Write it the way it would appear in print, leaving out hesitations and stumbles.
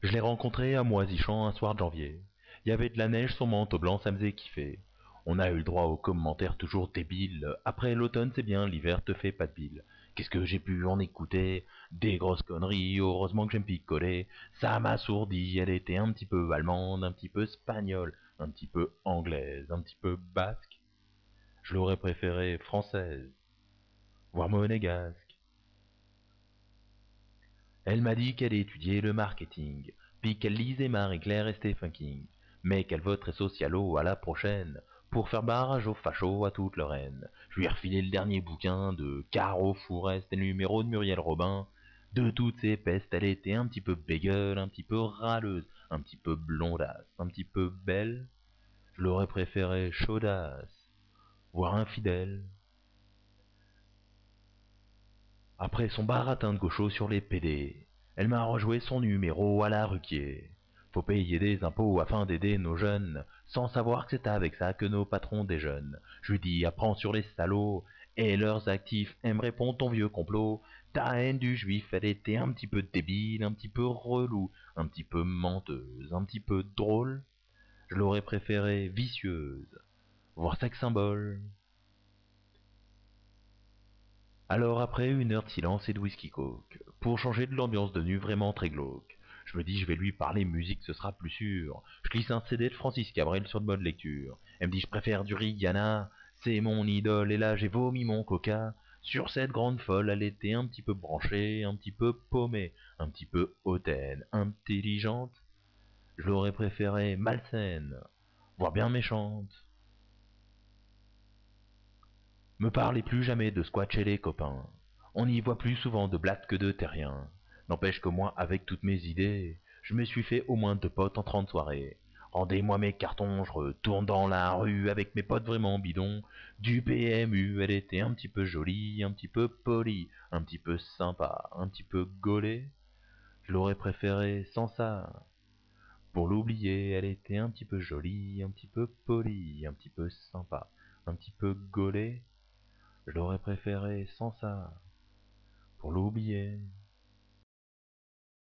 Je l'ai rencontré à Moisichamp un soir de janvier. Il y avait de la neige, son manteau blanc, ça me faisait kiffer. On a eu le droit aux commentaires toujours débiles. Après l'automne c'est bien, l'hiver te fait pas de bile. Qu'est-ce que j'ai pu en écouter? Des grosses conneries, heureusement que j'aime picoler. Ça m'a sourdi, elle était un petit peu allemande, un petit peu espagnole, un petit peu anglaise, un petit peu basque. Je l'aurais préférée française, voire monégasque. Elle m'a dit qu'elle étudiait le marketing, puis qu'elle lisait Marie-Claire et Stephen King, mais qu'elle voterait socialo à la prochaine, pour faire barrage aux fachos à toute leur haine. Je lui ai refilé le dernier bouquin de Caro Fourest et le numéro de Muriel Robin. De toutes ces pestes, elle était un petit peu bégueule, un petit peu râleuse, un petit peu blondasse, un petit peu belle. Je l'aurais préférée chaudasse, voire infidèle. Après son baratin de gaucho sur les PD, elle m'a rejoué son numéro à la Ruquier. Faut payer des impôts afin d'aider nos jeunes, sans savoir que c'est avec ça que nos patrons déjeunent. Je lui dis apprends sur les salauds et leurs actifs. Elle me répond ton vieux complot. Ta haine du juif, elle était un petit peu débile, un petit peu relou, un petit peu menteuse, un petit peu drôle. Je l'aurais préférée vicieuse, voire sex symbole. Alors après une heure de silence et de whisky coke, pour changer de l'ambiance devenue vraiment très glauque, je me dis je vais lui parler musique, ce sera plus sûr. Je glisse un CD de Francis Cabrel sur de bonne lecture. Elle me dit je préfère du Rihanna, c'est mon idole, et là j'ai vomi mon coca. Sur cette grande folle, elle était un petit peu branchée, un petit peu paumée, un petit peu hautaine, intelligente. Je l'aurais préférée malsaine, voire bien méchante. Me parlez plus jamais de squat chez les copains. On y voit plus souvent de blattes que de terriens. N'empêche que moi, avec toutes mes idées, je me suis fait au moins 2 potes en 30 soirées. Rendez-moi mes cartons, je retourne dans la rue avec mes potes vraiment bidons. Du PMU, elle était un petit peu jolie, un petit peu polie, un petit peu sympa, un petit peu gaulée. Je l'aurais préférée sans ça. Pour l'oublier, elle était un petit peu jolie, un petit peu polie, un petit peu sympa, un petit peu gaulée. Je l'aurais préférée sans ça. Pour l'oublier.